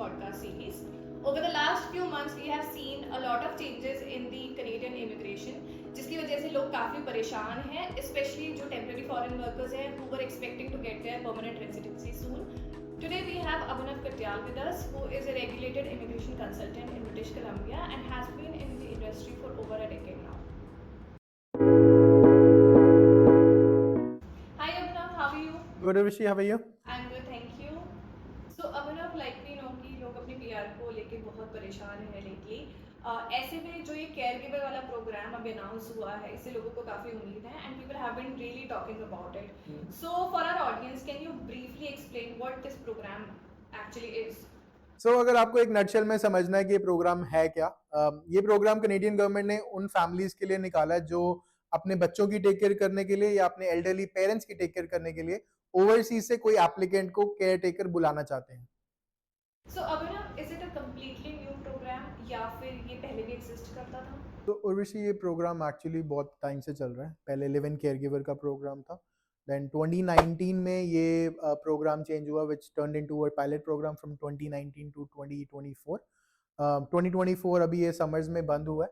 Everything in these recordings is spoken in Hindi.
podcast series. Over the last few months, we have seen a lot of changes in the Canadian immigration, जिसकी वजह से लोग काफ़ी परेशान हैं, especially जो temporary foreign workers हैं, who were expecting to get their permanent residency soon. Today we have Abhinav Katyal with us, who is a regulated immigration consultant in British Columbia and has been in the industry for over a decade now. Hi Abhinav, how are you? Good, Rishi, how are you? I'm good, thank you. So Abhinav, like we know कि लोग अपने PR को लेके बहुत परेशान हैं lately. ऐसे में जो ये केयर गिवर वाला प्रोग्राम अभी अनाउंस हुआ है, इससे लोगों को काफ़ी उम्मीद है and people have been really talking about it. So for our audience, can you briefly explain what this program actually is? So, अगर आपको एक नटशेल में समझना है कि ये प्रोग्राम है क्या, ये प्रोग्राम कनेडियन गवर्नमेंट ने उन फैमिलीज के लिए निकाला है जो अपने बच्चों की टेक केयर करने के लिए या अपने एल्डरली पेरेंट्स की टेक केयर करने के लिए ओवरसीज से कोई एप्लीकेंट को केयर टेकर बुलाना चाहते हैं. So Abhinav, is it a completely new program या फिर ये पहले भी exist करता था? तो उर्वशी, ये प्रोग्राम एक्चुअली बहुत टाइम से चल रहा है. पहले लिव इन केयर गिवर का प्रोग्राम था. देन 2019 में ये प्रोग्राम चेंज हुआ which turned into a pilot programme from 2019 to 2024. 2024 अभी ये समर्स में बंद हुआ है.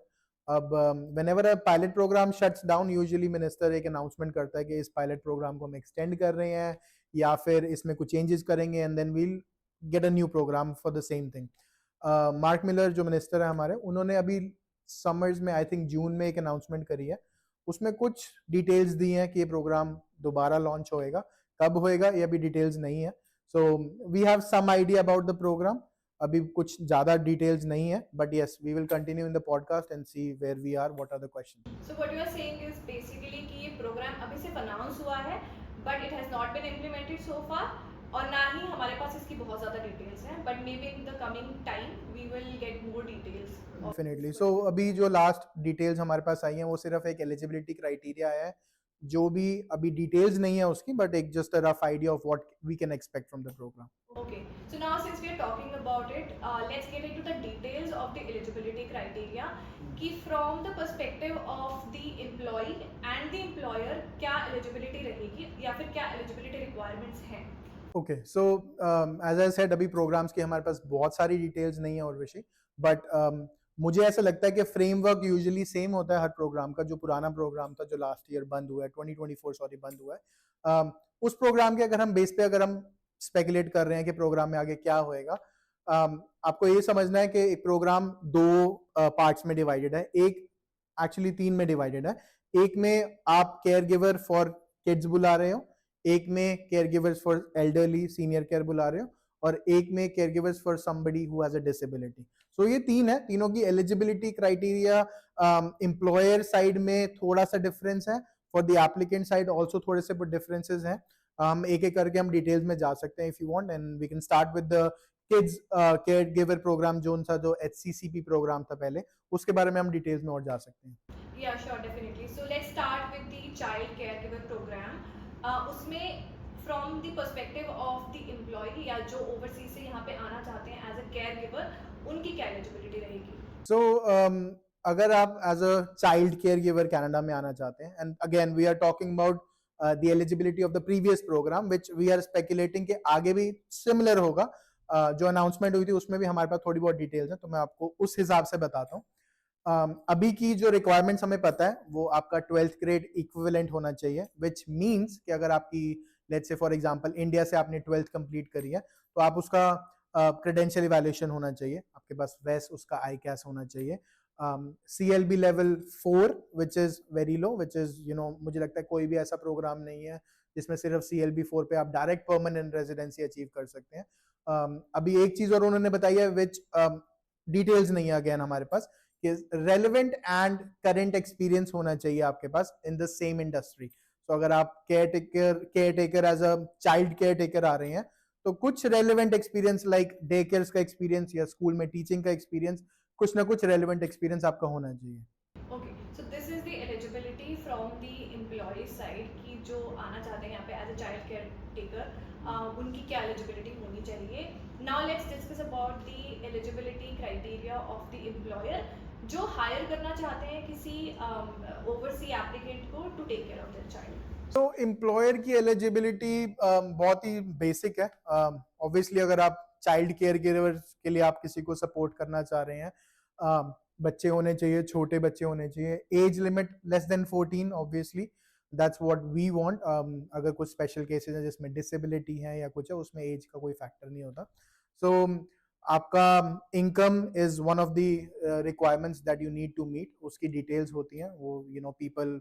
अब whenever a pilot program shuts down, usually minister एक अनाउंसमेंट करता है कि इस पायलट प्रोग्राम को हम एक्सटेंड कर रहे हैं या फिर इसमें कुछ चेंजेस करेंगे and then we'll get a new program for the same thing. Mark Miller जो मिनिस्टर है हमारे, उन्होंने अभी समर्स में आई थिंक जून में एक अनाउंसमेंट करी है. उसमें कुछ डिटेल्स दी हैं कि ये प्रोग्राम दोबारा लॉन्च होएगा. कब होएगा ये अभी डिटेल्स नहीं है. So we have some idea about the program. अभी कुछ ज्यादा डिटेल्स नहीं है, but yes, we will continue in the podcast and see where we are, what are the question. So what you are saying is basically कि ये प्रोग्राम अभी सिर्फ अनाउंस हुआ है, but it has not been implemented so far, और ना ही हमारे पास इसकी बहुत ज़्यादा डिटेल्स हैं, but maybe in the coming time we will get more details. Definitely. So अभी जो लास्ट डिटेल्स हमारे पास आई हैं वो सिर्फ एक एलिजिबिलिटी क्राइटेरिया है, जो भी अभी डिटेल्स नहीं है उसकी, बट एक just a rough idea of what we can expect from the program. Okay, so now since we are talking about it, let's get into the details of the eligibility criteria. कि from the perspective of the employee and the employer क्या eligibility रहेगी या फिर क्या eligibility requirements हैं? Okay, so as I said, अभी प्रोग्राम्स की हमारे पास बहुत सारी डिटेल्स नहीं है उर्वशी, बट मुझे ऐसा लगता है कि फ्रेमवर्क यूजुअली सेम होता है हर प्रोग्राम का. जो पुराना प्रोग्राम था जो लास्ट ईयर बंद हुआ है, 2024 सॉरी बंद हुआ है, उस प्रोग्राम के अगर हम बेस पे अगर हम स्पेकुलेट कर रहे हैं कि प्रोग्राम में आगे क्या होएगा, आपको ये समझना है कि एक प्रोग्राम दो पार्ट्स में डिवाइडेड है. एक एक्चुअली तीन में डिवाइडेड है. एक में आप केयर गिवर फॉर किड्स बुला रहे हो, एक में caregivers for elderly senior care बुला रहे हो, और एक में caregivers for somebody who has a disability. So ये तीन है. तीनों की एलिजिबिलिटी क्राइटेरिया एम्प्लॉयर साइड में थोड़ा सा डिफरेंस है, for the applicant side also थोड़े से डिफरेंसेस हैं. हम एक एक करके हम डिटेल्स में जा सकते हैं if you want, and we can start with the kids caregiver program जो उनका जो HCCP प्रोग्राम था पहले, उसके बारे में हम डिटेल्स में और जा सकते हैं. Yeah, sure, definitely. So let's start with the child caregiver program. उसमें from the perspective of the employee या जो overseas से यहाँ पे आना चाहते हैं as a caregiver, उनकी क्या eligibility रहेगी? So अगर आप as a child caregiver Canada में आना चाहते हैं, and again we are talking about the eligibility of the previous program which we are speculating कि आगे भी सिमिलर होगा. जो अनाउंसमेंट हुई थी उसमें भी हमारे पास थोड़ी बहुत डिटेल्स हैं, तो मैं आपको उस हिसाब से बताता हूँ. अभी की जो रिक्वायरमेंट्स हमें पता है वो आपका 12th ग्रेड इक्विवेलेंट होना चाहिए, विच मीन्स कि अगर आपकी let's say for example India से आपने 12th कंप्लीट करी है, तो आप उसका क्रेडेंशियल इवैल्यूएशन होना चाहिए, आपके पास वेस उसका ICAS होना चाहिए. CLB level 4 which is very low, which is मुझे लगता है कोई भी ऐसा प्रोग्राम नहीं है जिसमें सिर्फ CLB 4 पे आप डायरेक्ट परमानेंट रेजिडेंसी अचीव कर सकते हैं. अभी एक चीज और उन्होंने बताई है विच डिटेल्स नहीं है अगेन हमारे पास, कि रेलेवेंट एंड करेंट एक्सपीरियंस होना चाहिए आपके पास इन द सेम इंडस्ट्री. तो अगर आप caretaker as a child caretaker आ रहे हैं, तो कुछ relevant experience like daycares का एक्सपीरियंस या स्कूल में टीचिंग का एक्सपीरियंस, कुछ ना कुछ रेलेवेंट एक्सपीरियंस आपका होना चाहिए. Okay, so this is the eligibility from the employee side कि जो आना चाहते हैं यहाँ पे as a child caretaker, उनकी क्या eligibility होनी चाहिए. Now let's discuss about the eligibility criteria of the employer जो hire करना चाहते हैं किसी overseas applicant को to take care of their child. तो एम्प्लॉयर की एलिजिबिलिटी बहुत ही बेसिक है. ऑब्वियसली अगर आप चाइल्ड केयर गिवर्स के लिए आप किसी को सपोर्ट करना चाह रहे हैं, बच्चे होने चाहिए, छोटे बच्चे होने चाहिए, age limit less than 14 obviously, that's what we want. अगर कुछ स्पेशल केसेस हैं जिसमें डिसेबिलिटी है या कुछ है, उसमें एज का कोई फैक्टर नहीं होता। सो आपका income is one of the requirements that you need to meet, उसकी डिटेल्स होती हैं वो, you know, people,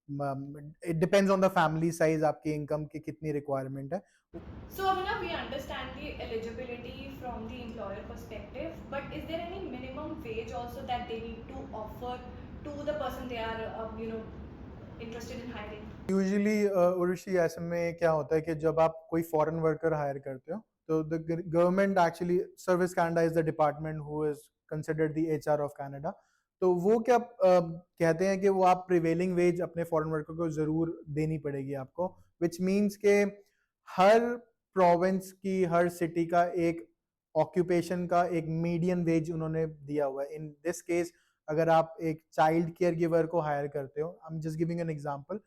it depends on the family size, आपकी इनकम की कितनी रिक्वायरमेंट है। So, Abhinav, we understand the eligibility from the employer perspective, but is there any minimum wage also that they need to offer to the person they are, interested in hiring? Usually Urvashi, ऐसे में क्या होता है कि जब आप कोई फॉरेन वर्कर हायर करते हो, तो the government actually, service Canada is the department who is considered the HR of Canada. तो वो क्या कहते हैं कि वो आप प्रिवेलिंग वेज अपने फॉरेन वर्कर को जरूर देनी पड़ेगी आपको, विच मीन्स के हर प्रोविंस की, हर सिटी का एक ऑक्यूपेशन का एक मीडियन वेज उन्होंने दिया हुआ है। इन दिस केस अगर आप एक चाइल्ड केयर गिवर को हायर करते हो, I am just giving an example,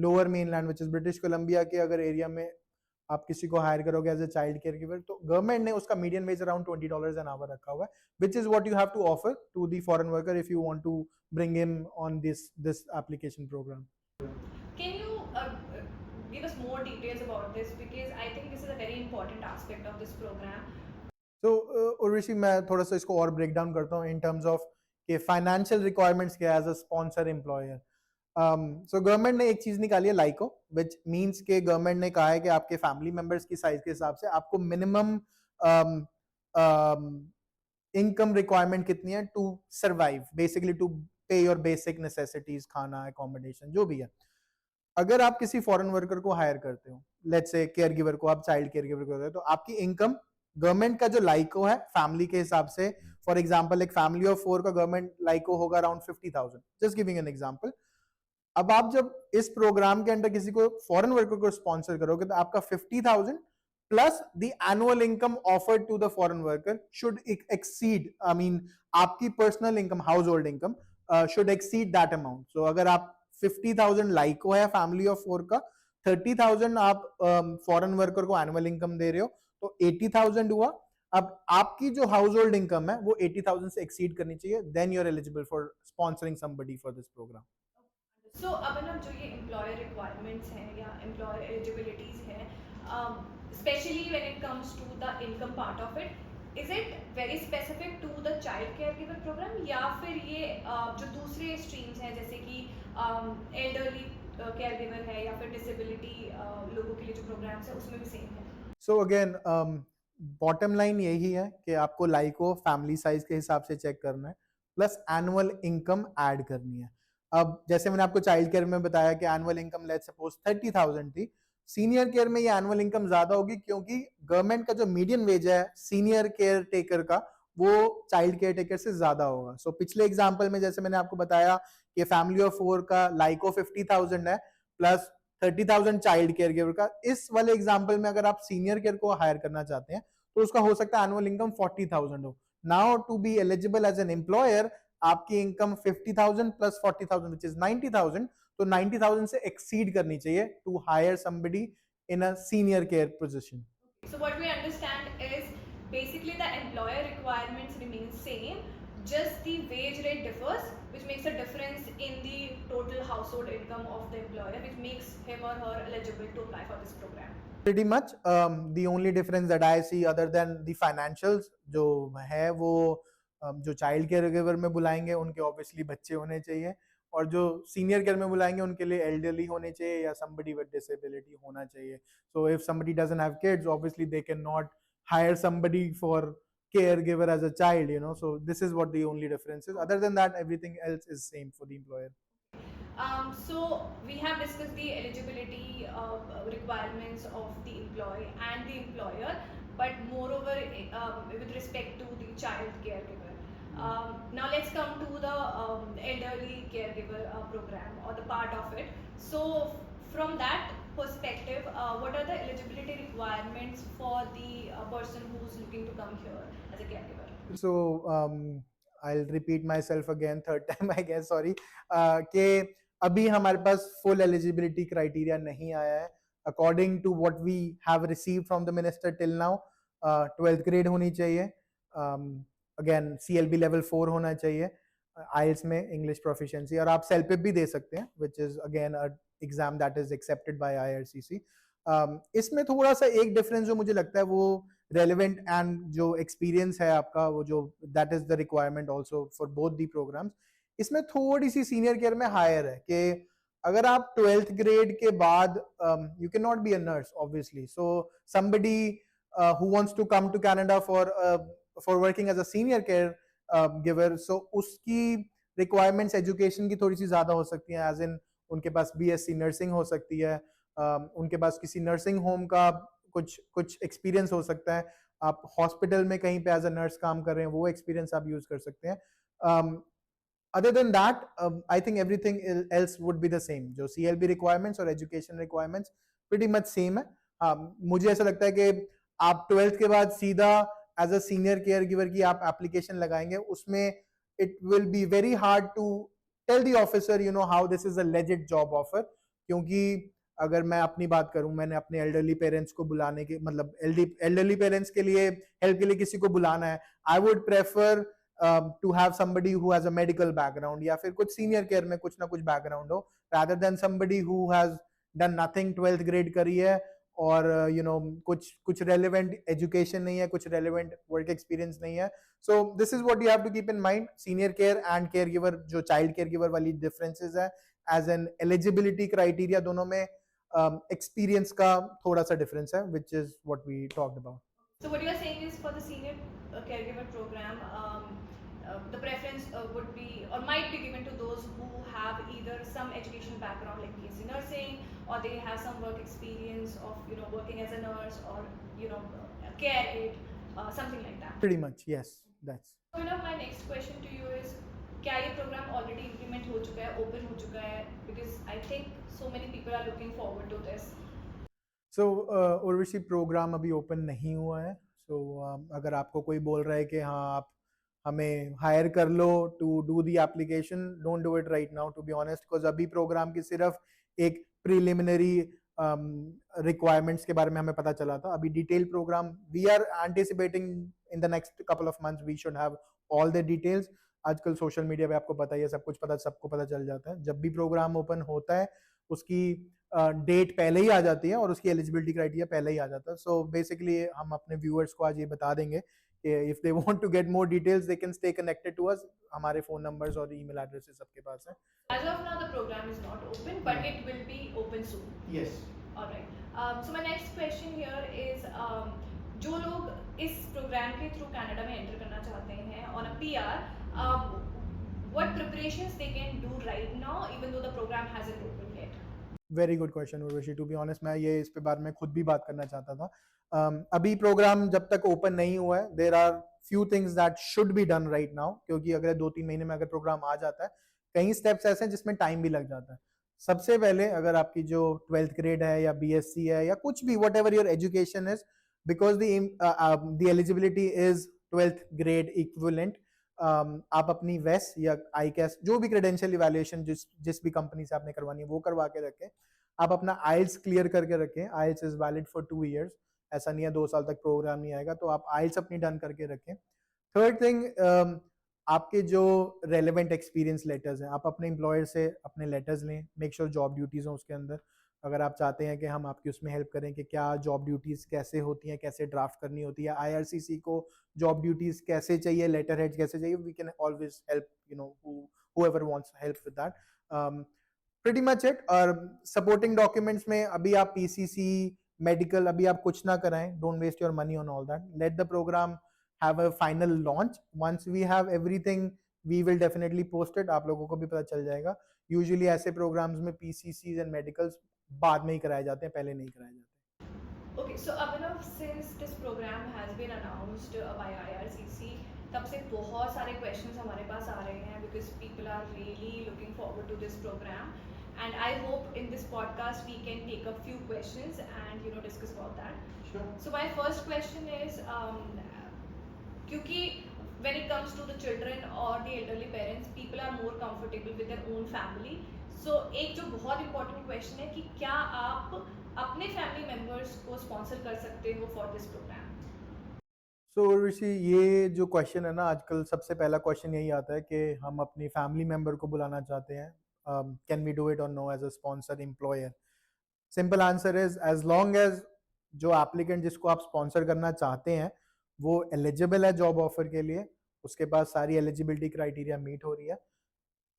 lower mainland which is British Columbia के अगर एरिया में आप किसी को हायर करोगे as a child caregiver, तो गवर्नमेंट ने उसका median wage around $20 an hour रखा हुआ है, which is what you have to offer to the foreign worker if you want to bring him on this application program. Can you give us more details about this, because I think this is a very important aspect of this program. तो उर्वशी, मैं थोड़ा सा इसको और ब्रेक डाउन करता हूँ इन टर्म्स ऑफ के फाइनेंशियल रिक्वायरमेंट्स क्या as a sponsor employer. So government ने एक चीज निकाली है, लाइको, विच मींस के गवर्नमेंट ने कहा है कि आपके फैमिली मेंबर्स की साइज के हिसाब से आपको मिनिमम इनकम रिक्वायरमेंट कितनी है टू सर्वाइव, बेसिकली टू पे योर बेसिक नेसेसिटीज, खाना, अकोमोडेशन, जो भी है। अगर आप किसी फॉरेन वर्कर को हायर करते हो, लेट्स से केयर गिवर को, आप चाइल्ड केयर गिवर को, तो आपकी इनकम गवर्नमेंट का जो लाइको है फैमिली के हिसाब से, फॉर एग्जांपल एक फैमिली ऑफ 4 का गवर्नमेंट लाइको होगा around 50,000, just giving an example. अब आप जब इस प्रोग्राम के अंदर किसी को फॉरेन वर्कर को स्पॉन्सर करोगे, तो आपका 50,000 plus the annual income offered to the foreign worker should exceed, I mean आपकी personal income, household income should exceed that amount. So अगर आप 50,000 लाइको है फैमिली ऑफ 4 का, 30,000 आप फॉरेन वर्कर को एनुअल इनकम दे रहे हो, तो 80,000 हुआ। अब आपकी जो हाउस होल्ड इनकम है वो 80,000 से एक्सीड करनी चाहिए, then you are eligible for sponsoring somebody for this program. So, Abhinav, जो ये employer requirements हैं या employer eligibilities हैं, especially when it comes to the income part of it, is it very specific to the child caregiver program, या फिर ये जो दूसरे streams हैं जैसे कि elderly caregiver है या फिर disability लोगों के लिए जो programs है उसमें भी same है? सो अगेन, बॉटम लाइन यही है कि आपको लाइको फैमिली साइज के हिसाब से चेक करना है, प्लस एनुअल इनकम ऐड करनी है। अब जैसे मैंने आपको चाइल्ड केयर में बताया कि एनुअल इनकम लेट्स सपोज 30,000 थी, सीनियर केयर में ये एनुअल इनकम ज्यादा होगी, क्योंकि गवर्नमेंट का जो मीडियन वेज है सीनियर केयर टेकर का, वो चाइल्ड केयर टेकर से ज्यादा होगा। सो पिछले एग्जाम्पल में जैसे मैंने आपको बताया कि फैमिली ऑफ 4 का लाइको 50,000 है, प्लस 30,000 चाइल्ड केयर गिवर का। इस वाले एग्जाम्पल में अगर आप सीनियर केयर को हायर करना चाहते हैं, तो उसका हो सकता है एनुअल इनकम 40,000 हो। Now to be eligible as an employer, आपकी इनकम 50,000 प्लस 40,000 विच इज 90,000, तो 90,000 से एक्सीड करनी चाहिए to hire somebody in a senior care position. So what we understand is basically the employer requirements remain same, just the wage rate differs, which makes a difference in the total household income of the employer, which makes him or her eligible to apply for this program. Pretty much, the only difference that I see other than the financials जो है वो जो चाइल्ड केयर गिवर में बुलाएंगे उनके ऑब्वियसली बच्चे होने चाहिए, और जो सीनियर केयर में बुलाएंगे उनके लिए एल्डरली होने चाहिए या somebody with disability होना चाहिए। So if somebody doesn't have kids, obviously they cannot hire somebody for caregiver as a child, you know. So this is what the only difference is. Other than that, everything else is same for the employer. So we have discussed the eligibility requirements of the employee and the employer, but moreover with respect to the child caregiver. Now let's come to the elderly caregiver program or the part of it. So from that perspective, what are the eligibility requirements for the person who's looking to come here as a caregiver? So I'll repeat myself again, third time I guess, sorry, कि अभी हमारे पास full eligibility criteria नहीं आया है, according to what we have received from the minister till now. 12th grade होनी चाहिए, अगेन CLB लेवल 4 होना चाहिए, आइल्स में इंग्लिश प्रोफिशिएंसी, और आप सेल्फ भी दे सकते हैं which is again a exam that is accepted by IRCC। इसमें थोड़ा सा एक डिफरेंस जो मुझे लगता है वो रेलेवेंट एंड जो एक्सपीरियंस है आपका, वो जो that is the requirement also for both the programs, इसमें थोड़ी सी सीनियर केयर में हायर है कि अगर आप 12th ग्रेड के बाद you can not be a nurse obviously, so somebody who wants to come to Canada for working as a senior care giver, so उसकी requirements education की थोड़ी सी ज्यादा हो सकती हैं, as in उनके पास BSc नर्सिंग हो सकती है, उनके पास किसी नर्सिंग होम का कुछ कुछ एक्सपीरियंस हो सकता है, आप हॉस्पिटल में कहीं पे एज अ नर्स काम कर रहे हैं वो एक्सपीरियंस आप यूज कर सकते हैं। other than that, I think everything else would be the same, जो CLB requirements और education requirements pretty much same है। मुझे ऐसा लगता है कि आप 12th के बाद सीधा as a senior caregiver की आप एप्लीकेशन लगाएंगे, उसमें it will be very hard to tell the officer you know how this is a legit job offer, क्योंकि अगर मैं अपनी बात करूं, मैंने अपने एल्डरली पेरेंट्स को बुलाने के मतलब एल्डरली पेरेंट्स के लिए हेल्प के लिए किसी को बुलाना है, I would prefer to have somebody who has a medical background या फिर कुछ senior care में कुछ ना कुछ background हो, rather than somebody who has done nothing, 12th grade करी है और you know कुछ relevant education नहीं है, कुछ relevant work experience नहीं है। So this is what you have to keep in mind, senior care and caregiver जो child caregiver वाली differences है, as an eligibility criteria दोनों में experience का थोड़ा सा difference है, which is what we talked about. So what you are saying is for the senior caregiver program, the preference would be or might be given to those who have either some education background like BSc nursing, or they have some work experience of working as a nurse, or a care aide, something like that. Pretty much, yes, that's. So my next question to you is, क्या ये program already implement हो चुका है, open हो चुका है? Because I think so many people are looking forward to this. So Urvashi program अभी ओपन नहीं हुआ है, सो अगर आपको कोई बोल रहा है कि हाँ आप हमें हायर कर लो to do the application, don't do it right now to be honest, because अभी प्रोग्राम की सिर्फ एक प्रिलिमिनरी रिक्वायरमेंट्स के बारे में हमें पता चला था, अभी detail program we are anticipating in the next couple of months we should have all the details. आजकल सोशल मीडिया पे आपको पता ही है, सब कुछ सबको पता चल जाता है, जब भी प्रोग्राम ओपन होता है उसकी डेट पहले ही आ जाती है और उसकी एलिजिबिलिटी क्राइटेरिया पहले ही आ जाता है। सो बेसिकली हम अपने व्यूअर्स को आज ये बता देंगे कि if they want to get more details they can stay connected to us, हमारे फोन नंबर्स और ईमेल एड्रेसेस सबके पास है। As of now the program is not open, but it will be open soon. Yes. All right. So my next question here is, जो लोग इस प्रोग्राम के थ्रू कनाडा में एंटर करना चाहते हैं on a PR, what preparations they can do right now even though the program hasn't opened yet? Very good question Urvashi, to be honest मैं ये इस पे बारे में खुद भी बात करना चाहता था। अभी प्रोग्राम जब तक ओपन नहीं हुआ है, there are few things that should be done right now, क्योंकि अगले 2-3 महीने में अगर प्रोग्राम आ जाता है, कई स्टेप्स ऐसे हैं जिसमें टाइम भी लग जाता है। सबसे पहले अगर आपकी जो 12th ग्रेड है या BSc है या कुछ भी what ever your education is, because the eligibility is 12th grade equivalent, आप अपनी वेस या ICAS जो भी क्रेडेंशियल इवैल्यूएशन जिस भी कंपनी से आपने करवानी है वो करवा के रखें, आप अपना IELTS क्लियर करके रखें, IELTS is valid for 2 years, ऐसा नहीं है 2 साल तक प्रोग्राम नहीं आएगा, तो आप IELTS अपनी डन करके रखें। थर्ड थिंग, आपके जो रेलेवेंट एक्सपीरियंस लेटर्स हैं, आप अपने एम्प्लॉयर से अपने लेटर्स लें, मेक श्योर जॉब ड्यूटीज़ हों उसके अंदर, अगर आप चाहते हैं कि हम आपकी उसमें हेल्प करें कि क्या जॉब ड्यूटीज़ कैसे होती हैं, कैसे ड्राफ्ट करनी होती है, IRCC को जॉब ड्यूटीज़ कैसे चाहिए, लेटर हेड कैसे चाहिए, we can always help whoever wants help with that. Pretty much it. और सपोर्टिंग डॉक्यूमेंट्स में अभी आप PCC मेडिकल अभी आप कुछ ना कराएं, don't waste your money on all that, let the program have a final launch, once we have everything we will definitely post it, आप लोगों को भी पता चल जाएगा। यूजुअली ऐसे प्रोग्राम्स में PCCs एंड मेडिकल्स बाद में ही कराए जाते हैं, पहले नहीं कराए जाते। Okay, so Abhinav, since this program has been announced by IRCC, तब से बहुत सारे questions हमारे पास आ रहे हैं because people are really looking forward to this program, and I hope in this podcast we can take up few questions and discuss about that. Sure. So my first question is, क्योंकि when it comes to the children or the elderly parents, people are more comfortable with their own family. So एक जो बहुत important question है कि क्या आप अपने फैमिली मेंबर्स को स्पॉन्सर कर सकते हो फॉर दिस प्रोग्राम? सो ऋषि, ये जो क्वेश्चन है ना, आजकल सबसे पहला क्वेश्चन यही आता है कि हम अपनी फैमिली मेंबर को बुलाना चाहते हैं, कैन वी डू इट और no as a sponsor employer. Simple answer is as long as जो एप्लीकेंट जिसको आप स्पॉन्सर करना चाहते हैं वो एलिजिबल है जॉब ऑफर के लिए, उसके पास सारी एलिजिबिलिटी क्राइटेरिया मीट हो रही है,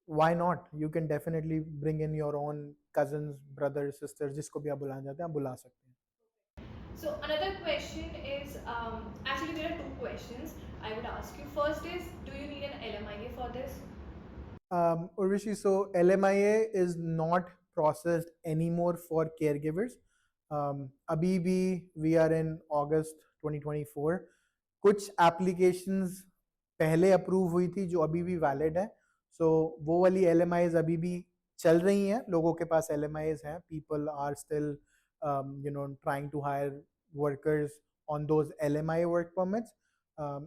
why not, you can definitely bring in your own cousins, brothers, sisters, जिसको भी आप बुलाना चाहते हैं आप बुला सकते हैं। So another question is, actually there are two questions I would ask you. First is, do you need an LMIA for this? Urvashi, so LMIA is not processed anymore for caregivers. अभी भी we are in August 2024. कुछ applications पहले अप्रूव हुई थी जो अभी भी वैलिड है, सो वो वाली LMIs अभी भी चल रही हैं, लोगों के पास LMIs हैं, people are still trying to hire workers on those LMI work permits.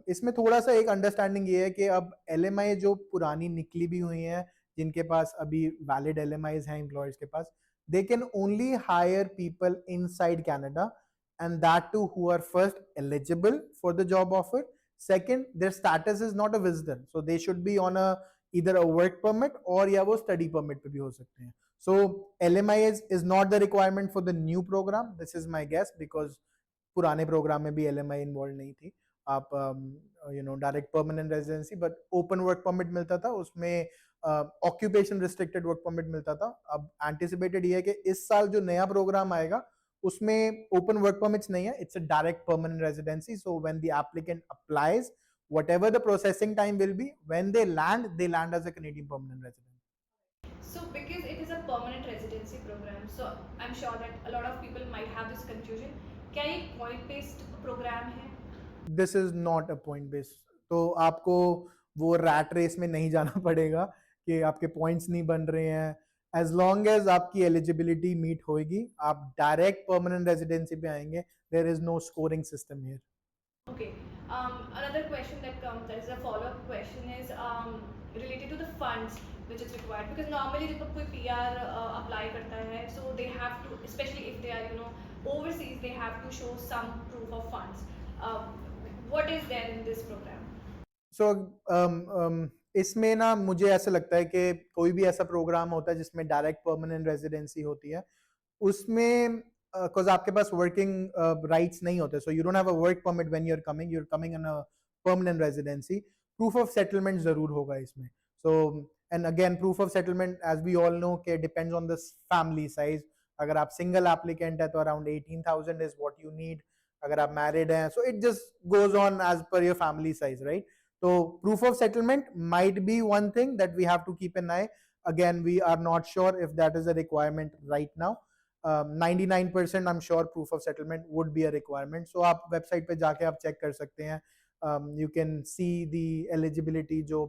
इसमें थोड़ा सा एक अंडरस्टैंडिंग ये है कि अब LMI जो पुरानी निकली भी हुई हैं, जिनके पास अभी वैलिड LMIs हैं एम्प्लॉयर्स के पास, they can only hire people inside Canada, and that too who are first eligible for the job offer. Second, their status is not a visitor, so they should be on a either a work permit or या वो study permit पे भी हो सकते हैं. So LMI is not the requirement for the new program. This is my guess because पुराने प्रोग्राम में भी LMI इन्वॉल्व नहीं थी. आप direct permanent residency but open work permit मिलता था, उसमें ऑक्यूपेशन रिस्ट्रिक्टेड वर्क परमिट मिलता था. अब एंटिसिपेटेड ये है कि इस साल जो नया प्रोग्राम आएगा उसमें ओपन वर्क परमिट्स नहीं है, it's a direct permanent residency. So when the applicant applies, whatever the processing time will be, when they land as a Canadian permanent resident. So because it is a permanent residency program, so I'm sure that a lot of people might have this confusion. क्या ये point based program है? This is not a point base, तो आपको वो रैट रेस में नहीं जाना पड़ेगा कि आपके पॉइंट्स नहीं बन रहे हैं. एज लॉन्ग एज आपकी एलिजिबिलिटी मीट होगी, आप डायरेक्ट परमानेंट रेजिडेंसी पे आएंगे. There is no scoring system here. Okay. Another question that comes, that is a follow-up question, is related to the funds which is required, because normally जब कोई PR apply करता है, so they have to, especially if they are overseas, they have to show some proof of funds. What is there in this program? सो इसमें ना मुझे ऐसा लगता है कि कोई भी ऐसा प्रोग्राम होता है जिसमें डायरेक्ट परमानेंट रेजिडेंसी होती है, उसमें बिकॉज आपके पास वर्किंग राइट्स नहीं होते, so you don't have a work permit when you are coming in a permanent residency. Proof of settlement जरूर होगा इसमें. So and again proof of settlement as we all know के depends on the family size. अगर आप सिंगल एप्लीकेंट है तो around 18,000 is what you need. अगर आप मैरिड हैं, so it just goes on as per your family size, right? So proof of settlement might be one thing that we have to keep an eye. Again, we are not sure if that is a requirement right now. 99% I'm sure proof of settlement would be a requirement. So आप website पे जाके आप check कर सकते हैं. You can see the eligibility जो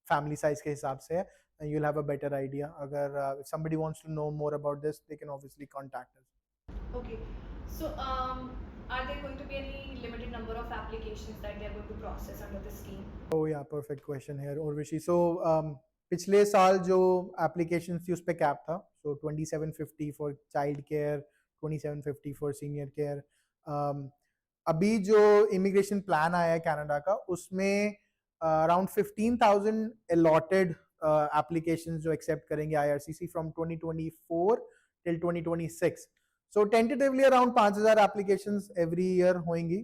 family size के हिसाब से है, and you'll have a better idea. अगर if somebody wants to know more about this, they can obviously contact us. Okay. So are there going to be any limited number of applications that they are going to process under this scheme? Oh yeah, perfect question here, Urvashi. So पिछले साल जो एप्लीकेशन थी उस पे कैप था, सो 2750 for child care, 2750 for senior care. अभी जो इमिग्रेशन प्लान आया है कनाडा का, उसमें अराउंड 15,000 अलॉटेड एप्लीकेशंस जो एक्सेप्ट करेंगे IRCC from 2024 till 2026. So tentatively around 5,000 applications every year होंगी,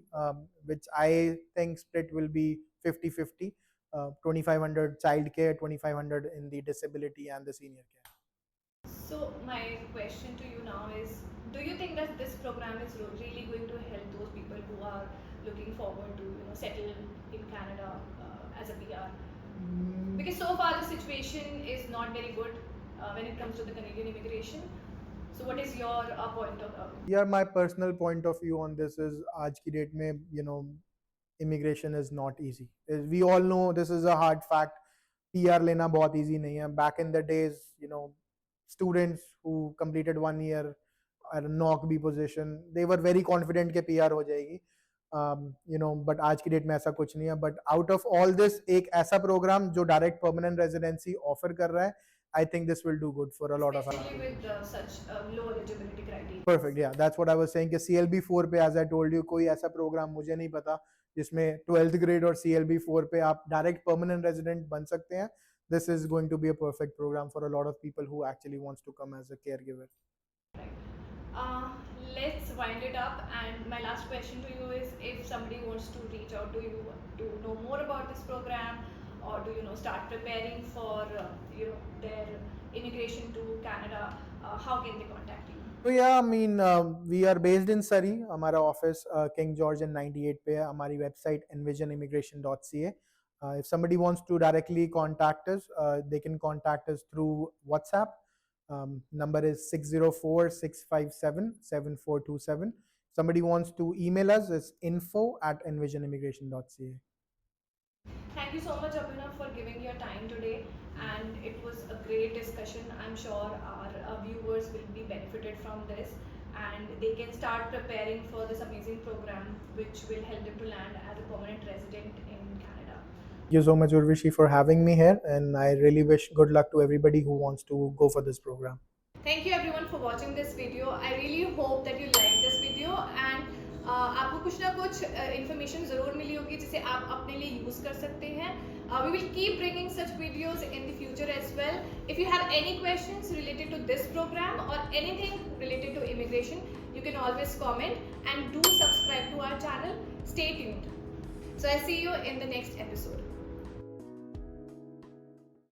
which I think split will be 50-50. 2,500 child care, 2,500 in the disability and the senior care. So my question to you now is, do you think that this program is really going to help those people who are looking forward to settle in Canada as a PR? Because so far the situation is not very good when it comes to the Canadian immigration. So what is your point of view? Yeah, my personal point of view on this is आज की डेट में immigration is not easy. We all know this is a hard fact. PR लेना बहुत easy नहीं है. Back in the days, students who completed 1 year at a knock B position, they were very confident कि PR हो जाएगी. But आज की डेट में ऐसा कुछ नहीं है. But out of all this, एक ऐसा प्रोग्राम जो डायरेक्ट परमानेंट रेजिडेंसी ऑफर कर रहा है, I think this will do good for a lot of Especially with such low eligibility criteria. Perfect, yeah, that's what I was saying कि CLB 4 पे, as I told you, कोई ऐसा प्रोग्राम मुझे नहीं पता जिसमें 12th grade और CLB 4 पे आप डायरेक्ट परमानेंट रेजिडेंट बन सकते हैं. This is going to be a perfect program for a lot of people who actually wants to come as a caregiver. Uh, let's wind it up, and my last question to you is, if somebody wants to reach out to you to know more about this program, or to start preparing for their immigration to Canada, how can they contact you? So yeah, I mean, we are based in Surrey. हमारा office King George and 98 पे है. हमारी website envisionimmigration.ca. If somebody wants to directly contact us, they can contact us through WhatsApp. Number is 604-657-7427. Somebody wants to email us, is info@envisionimmigration.ca. Thank you so much, Abhinav, for giving your time today, and it was a great discussion. I'm sure our viewers will be benefited from this, and they can start preparing for this amazing program, which will help them to land as a permanent resident in Canada. Thank you so much, Urvashi, for having me here, and I really wish good luck to everybody who wants to go for this program. Thank you everyone for watching this video. I really hope that you like this video, and आपको कुछ ना कुछ information ज़रूर मिली होगी जिसे आप अपने लिए use कर सकते हैं. We will keep bringing such videos in the future as well. If you have any questions related to this program or anything related to immigration, you can always comment, and do subscribe to our channel. Stay tuned. So I'll see you in the next episode.